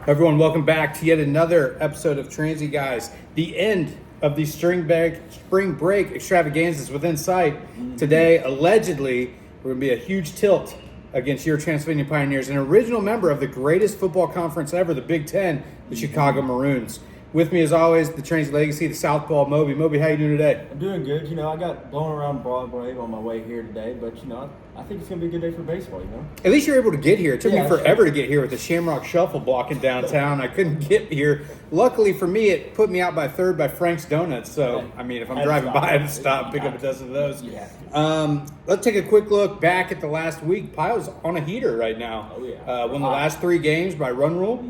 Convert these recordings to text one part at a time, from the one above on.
Everyone, welcome back to yet another episode of Transy, guys. The end of the spring break extravaganzas within sight. Today, allegedly, we're going to be a huge tilt against your Transylvania Pioneers, an original member of the greatest football conference ever, the Big Ten, the Chicago Maroons. With me, as always, the Transy Legacy, the Southpaw Moby. Moby, how you doing today? I'm doing good. I got blown around Broadway on my way here today, but, I think it's going to be a good day for baseball, At least you're able to get here. It took me forever to get here with the Shamrock Shuffle blocking downtown. I couldn't get here. Luckily for me, it put me out by third by Frank's Donuts. So, if I'm driving by, I have to stop, pick up a dozen of those. Let's take a quick look back at the last week. Pile's on a heater right now. Oh, yeah. Won the last 3 games by run rule.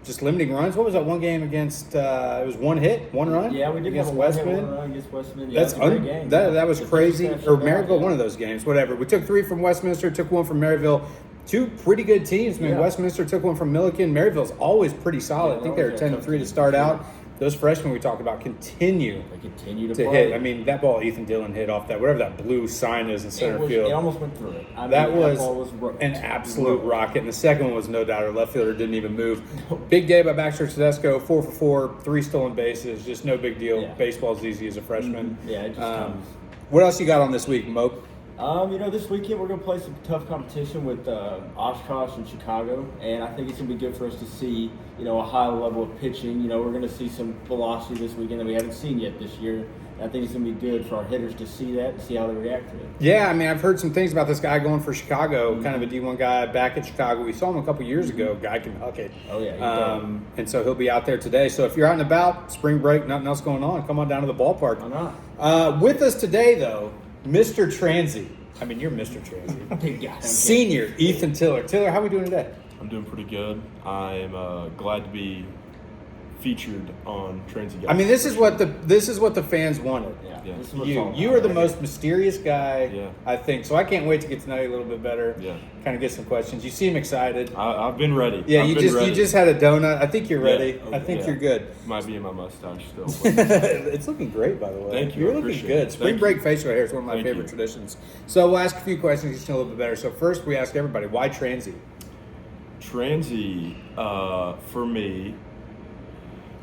Just limiting runs. What was that one game against? It was 1 hit, 1 run. Yeah, we did against have Westman. One against Westman. Yeah, That was crazy. Or Maryville, one of those games. Whatever. We took 3 from Westminster, took 1 from Maryville. 2 pretty good teams. Westminster took 1 from Milliken. Maryville's always pretty solid. I think they were 10-3 to start out. Those freshmen we talked about continue to play. Hit. That ball Ethan Dillon hit off that, whatever that blue sign is in center field. It almost went through it. That was an absolute rocket. And the second one was no doubt. Our left fielder didn't even move. Big day by Baxter Tedesco, 4 for 4, 3 stolen bases. Just no big deal. Yeah. Baseball's easy as a freshman. Yeah, it just comes. What else you got on this week, Mope? This weekend we're going to play some tough competition with Oshkosh and Chicago, and I think it's going to be good for us to see, a high level of pitching. We're going to see some velocity this weekend that we haven't seen yet this year. And I think it's going to be good for our hitters to see that and see how they react to it. Yeah, I've heard some things about this guy going for Chicago, kind of a D1 guy back at Chicago. We saw him a couple years ago. Guy can huck it. Oh, yeah. And so he'll be out there today. So if you're out and about, spring break, nothing else going on, come on down to the ballpark. Why not? With us today, though, Mr. Transy. You're Mr. Transy. Big guy. Senior Ethan Tiller. Tiller, how are we doing today? I'm doing pretty good. I'm glad to be featured on Transy. This is what the fans wanted. Yeah. You are the most mysterious guy, Yeah. I think. So I can't wait to get to know you a little bit better. Yeah. Kind of get some questions. You seem excited. I've been ready. Yeah, I've you been ready. just had a donut. I think you're ready. Yeah. I think Yeah. you're good. Might be in my mustache still. It's looking great, by the way. Thank you. You're I looking appreciate good. it. Spring Thank break you. facial hair is one of my Thank favorite you. traditions. So we'll ask a few questions just to know a little bit better. So first, we ask everybody, why Transy? Transy, for me,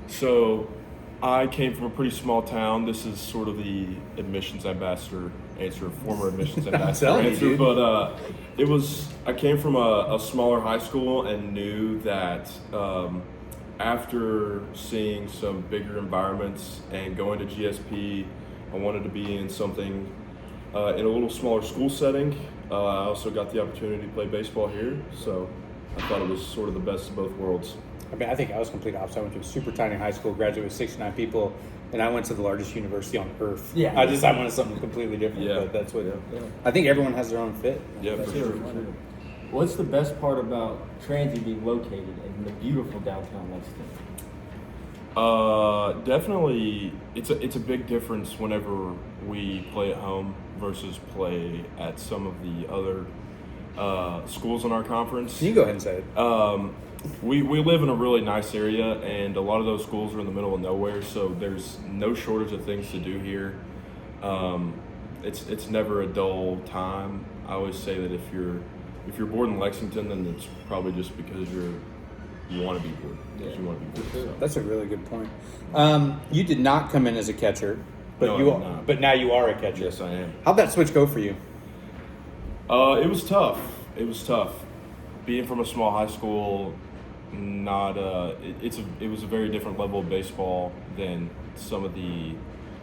so I came from a pretty small town. This is sort of the admissions ambassador answer, former admissions ambassador telling you, answer. dude. But I came from a smaller high school and knew that after seeing some bigger environments and going to GSP, I wanted to be in something in a little smaller school setting. I also got the opportunity to play baseball here, so I thought it was sort of the best of both worlds. I think I was complete opposite. I went to a super tiny high school, graduated with 69 people, and I went to the largest university on earth. Yeah. I wanted something completely different, Yeah. but that's what Yeah. I think everyone has their own fit. Yeah, for sure. What's the best part about Transy being located in the beautiful downtown Lexington? Definitely, it's a big difference whenever we play at home versus play at some of the other schools in our conference. Can you go ahead and say it? We live in a really nice area, and a lot of those schools are in the middle of nowhere, so there's no shortage of things to do here. It's never a dull time. I always say that if you're born in Lexington, then it's probably just because you want to be here. Because you want to be here. So. That's a really good point. You did not come in as a catcher, but No, I did not. but now you are a catcher. Yes, I am. How'd that switch go for you? It was tough. It was tough. Being from a small high school, it was a very different level of baseball than some of the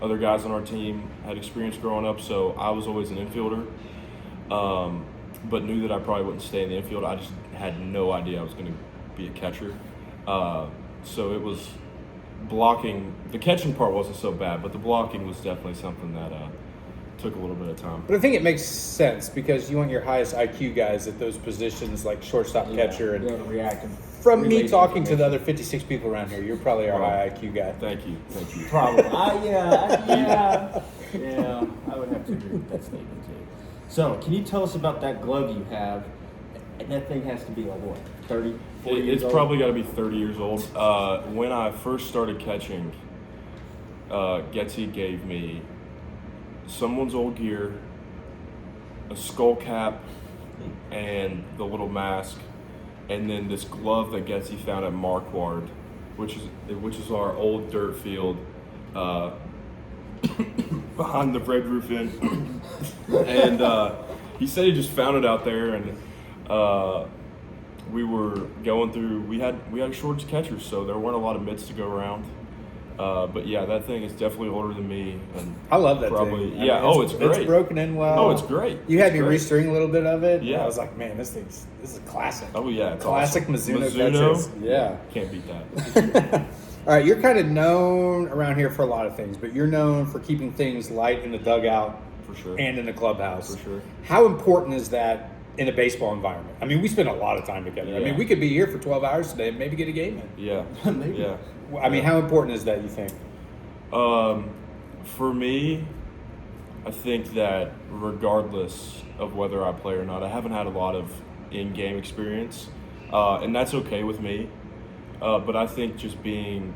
other guys on our team had experienced growing up. So I was always an infielder, but knew that I probably wouldn't stay in the infield. I just had no idea I was going to be a catcher. So it was blocking. The catching part wasn't so bad, but the blocking was definitely something that took a little bit of time. But I think it makes sense because you want your highest IQ guys at those positions like shortstop, catcher, and react. from me talking to the other 56 people around here, you're probably our high IQ guy. Thank you. Probably. Yeah. I would have to agree with that statement too. So, can you tell us about that glove you have? And that thing has to be like what, 30, 40 years It's old? probably got to be 30 years old. When I first started catching, Getsy gave me someone's old gear, a skull cap, and the little mask, and then this glove that Getsy found at Marquard, which is our old dirt field behind the Red Roof Inn. And he said he just found it out there, and we were going through. We had a shortage of catchers, so there weren't a lot of mitts to go around. But yeah, that thing is definitely older than me, and I love that probably, thing. Yeah, it's great. It's broken in well. Oh, it's great. You had It's me great. restring a little bit of it. Yeah. I was like, man, this is a classic. Oh yeah, it's Classic awesome. Mizuno catchers. Yeah. Can't beat that. All right, you're kind of known around here for a lot of things, but you're known for keeping things light in the dugout For sure. and in the clubhouse. For sure. How important is that in a baseball environment? I mean, we spend a lot of time together. I Yeah. mean, we could be here for 12 hours today and maybe get a game in. Yeah. Maybe. Yeah. I mean, how important is that, you think? For me, I think that regardless of whether I play or not, I haven't had a lot of in-game experience, and that's okay with me. But I think just being,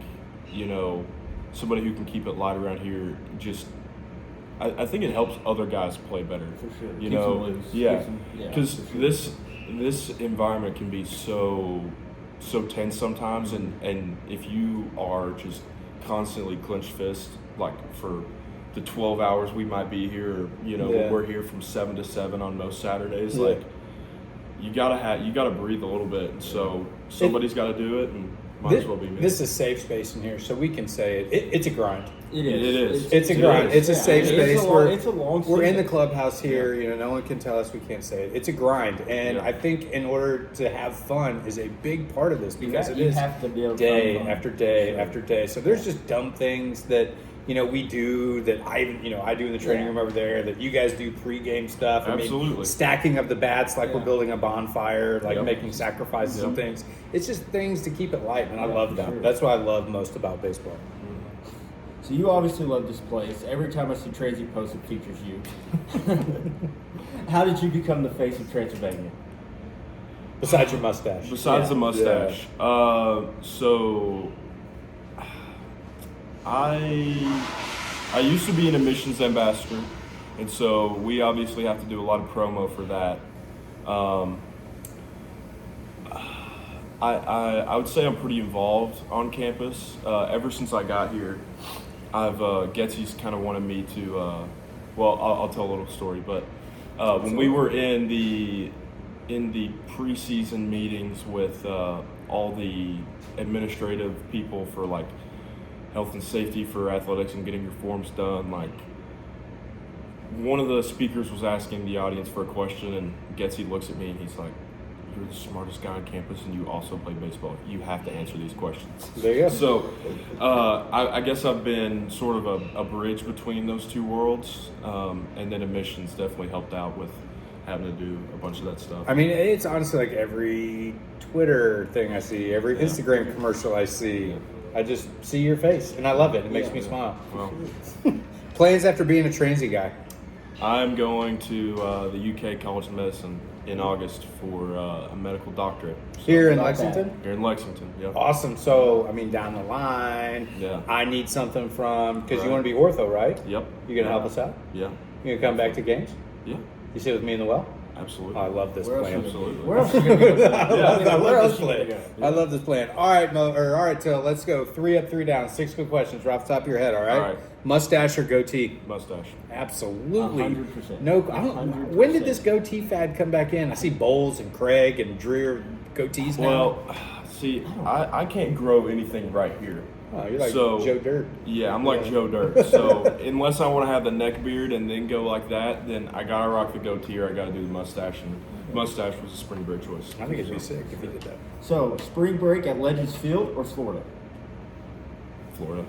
somebody who can keep it light around here, I think it helps other guys play better. For sure. You Keeps know, them loose. yeah, Keeps them- yeah, because for sure. this environment can be so tense sometimes, and if you are just constantly clenched fist, like for the 12 hours we might be here, Yeah. we're here from 7 to 7 on most Saturdays. Yeah. Like you gotta breathe a little bit. So somebody's got to do it, and might as well be me. This is safe space in here, so we can say it. It's a grind. It It is. is. It's a It grind. is. It's a safe space. It's a long We're in the season. clubhouse here. No one can tell us we can't say it. It's a grind, and Yeah. I think in order to have fun is a big part of this because it You is have to be able to day find fun. after day Sure. after day. So there's just dumb things that we do that I do in the training Yeah. room over there, that you guys do pregame stuff. I mean, Absolutely. stacking of the bats like we're Yeah. building a bonfire, like Yep. making sacrifices and Yep. things. It's just things to keep it light, and I Yeah, love for that. sure. That's what I love most about baseball. So you obviously love this place. Every time I see Transy post, it features you. How did you become the face of Transylvania? Besides your mustache. Besides Yeah. the mustache, so I used to be an admissions ambassador, and so we obviously have to do a lot of promo for that. I would say I'm pretty involved on campus. Ever since I got here, Getsy's kind of wanted me to. I'll tell a little story, but when we were in the preseason meetings with all the administrative people for like health and safety for athletics and getting your forms done, like one of the speakers was asking the audience for a question, and Getsy looks at me and he's like, "You're the smartest guy on campus, and you also play baseball. You have to answer these questions." There you go. So, I guess I've been sort of a bridge between those two worlds, and then admissions definitely helped out with having to do a bunch of that stuff. I mean, it's honestly like every Twitter thing I see, every Instagram commercial I see, I just see your face, and I love it. It makes me smile. Well, Plans after being a Transy guy? I'm going to the UK College of Medicine in August for a medical doctorate. So, Here in Not Lexington? here in Lexington, yeah. Awesome. So, I mean, down the line, Yeah. I need something from, because you Right. want to be ortho, right? Yep. You going to help us out? Yeah. You going to come back to games? Yeah. You sit with me in the well? Absolutely. Oh, I love this Where else plan. are you gonna Absolutely. go? Where else are you gonna go? I Yeah, love, I where love else this you gonna plan. go? I love this plan. All right, Till, let's go 3 up, 3 down. 6 good questions right off the top of your head, all right? All right. Mustache or goatee? Mustache. Absolutely. 100%. No, I don't, 100%. when did this goatee fad come back in? I see Bowles and Craig and Dreer goatees now. Well, see, I can't grow anything right here. Oh, you're like so- Joe Dirt. Yeah, I'm like Joe Dirt. So unless I want to have the neck beard and then go like that, then I gotta rock the goatee or I gotta do the mustache. And mustache was a spring break choice. I think it'd be sick if you did that. So, spring break at Legends Field or Florida? Florida.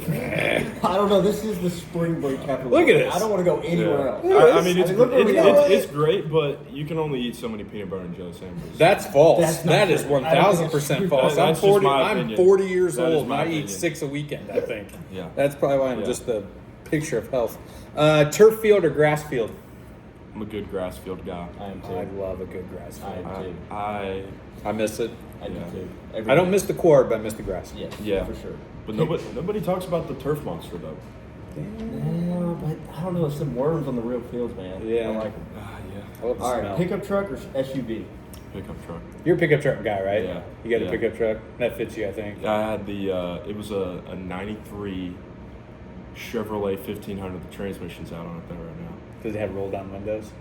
I don't know. This is the spring break capital. Look at this. I don't want to go anywhere else. I mean, look where we are. it's great, but you can only eat so many peanut butter and jelly sandwiches. That's false. That's not That is true. 1000% false. That's I'm just 40. my I'm opinion. 40 years That is old, and my I opinion. eat 6 a weekend. I think. Yeah. That's probably why I'm Yeah. just a picture of health. Turf field or grass field? I'm a good grass field guy. I am too. I love a good grass I field. am too. I I miss it. I do Yeah. too. I don't miss the core, but I miss the grass. Yeah, Yeah. for sure. but nobody talks about the turf monster though. Yeah, but I don't know. Some worms on the real fields, man. Yeah. I like them. Yeah. I love the All right, smell. pickup truck or SUV? Pickup truck. You're a pickup truck guy, right? Yeah. You got a Yeah. pickup truck that fits you, I think. I had it was a '93 Chevrolet 1500. The transmission's out on it there right now. Does it have roll down windows?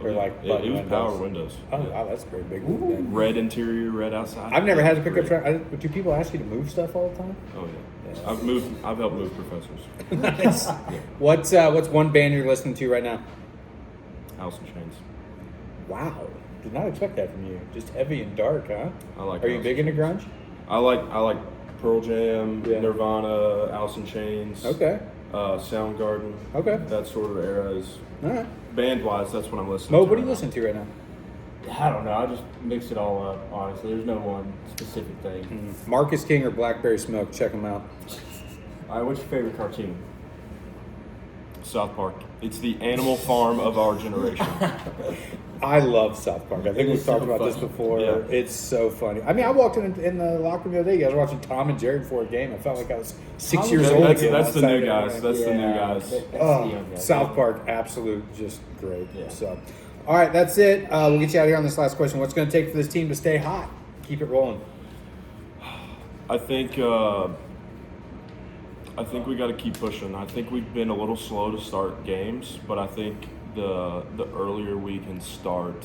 Or like it button was windows? power windows. Oh, Yeah. wow, that's pretty big. Red interior, red outside. I've never had a pickup Great. truck. Do people ask you to move stuff all the time? Oh yeah. Yeah. I've helped move professors. Nice. What's one band you're listening to right now? House and Chains. Wow, did not expect that from you. Just heavy and dark, huh? I like. Are you House big and into Chains. grunge? I like Pearl Jam, Yeah. Nirvana, Alice in Chains. Okay. Soundgarden. Okay. That sort of era is All right. band wise. That's what I'm listening Mo, to. what are you right listening to right now? I don't know. I just mix it all up. Honestly, there's no one specific thing. Marcus King or Blackberry Smoke? Check them out. All right, what's your favorite cartoon? now. South Park. It's the Animal Farm of our generation. I love South Park. I think It we've is talked so about this funny. before. Yeah. It's so funny. I mean, I walked in the locker room the other day. You guys were watching Tom and Jerry before a game. I felt like I was 6 Tom years and old Jerry- again. That's on the Saturday new guys. morning. That's the new guys. That's the Oh, young guys. South Park, absolute, just great. Yeah. So, all right, that's it. We'll get you out of here on this last question. What's going to take for this team to stay hot? Keep it rolling. I think we got to keep pushing. I think we've been a little slow to start games, but I think the earlier we can start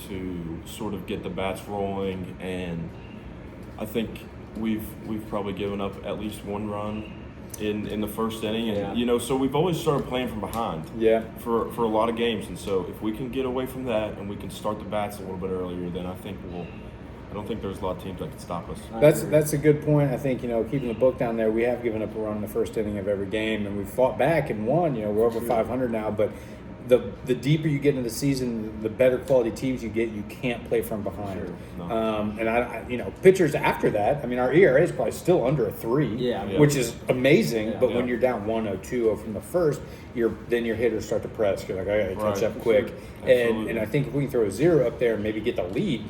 to sort of get the bats rolling, and I think we've probably given up at least one run in the first inning, and Yeah. so we've always started playing from behind. Yeah. For a lot of games, and so if we can get away from that and we can start the bats a little bit earlier, then I think I don't think there's a lot of teams that can stop us. That's a good point. I think, keeping the book down there, we have given up a run in the first inning of every game, and we've fought back and won. We're over 500 now, but the deeper you get into the season, the better quality teams you get. You can't play from behind. Sure. No. And I pitchers after that. I mean, our ERA is probably still under a 3, Yeah. which is amazing. Yeah. But when Yeah. you're down 1-0, 2-0 from the first, then your hitters start to press. You're like, I got to catch Right. up quick. Sure. Absolutely. And I think if we can throw a 0 up there and maybe get the lead,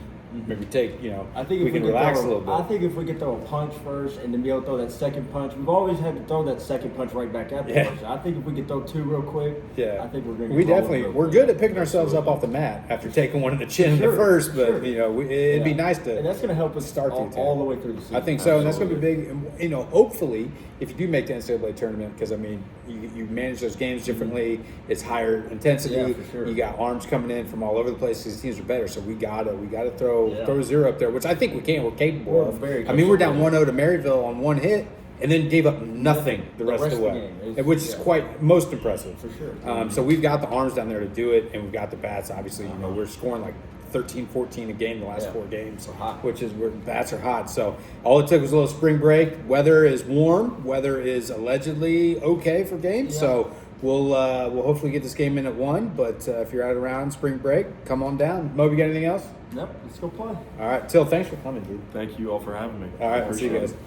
maybe take I think we if can could relax throw, a little bit. I think if we could throw a punch first and then be able to throw that second punch, we've always had to throw that second punch right back at the Yeah. person. I think if we could throw 2 real quick, Yeah, I think we're going to. we're good at picking ourselves up off the mat after taking one in the chin in the Sure, first, but sure. it'd be nice to. And that's going to help us start the all, attack. all the way through the season. I think so, and that's going to be Absolutely. big. And, hopefully, if you do make the NCAA tournament, because I mean, you manage those games differently. It's higher intensity. Yeah, for sure. You got arms coming in from all over the place. These teams are better, so we gotta throw Yeah. a 0 up there, which I think we can. We're capable We're of. very I mean, we're down capable. 1-0 to Maryville on one hit, and then gave up nothing the rest of the way, game is- which is yeah. quite most impressive. For sure. So we've got the arms down there to do it, and we've got the bats. Obviously, we're scoring like 13, 14 a game the last Yeah. 4 games, We're hot. which is where bats are hot. So all it took was a little spring break. Weather is warm. Weather is allegedly okay for games. Yeah. So we'll hopefully get this game in at 1. But if you're out around spring break, come on down. Mo, you got anything else? Yep, let's go play. All right, Till, thanks for coming, dude. Thank you all for having me. All right, we'll see you Appreciate guys. it.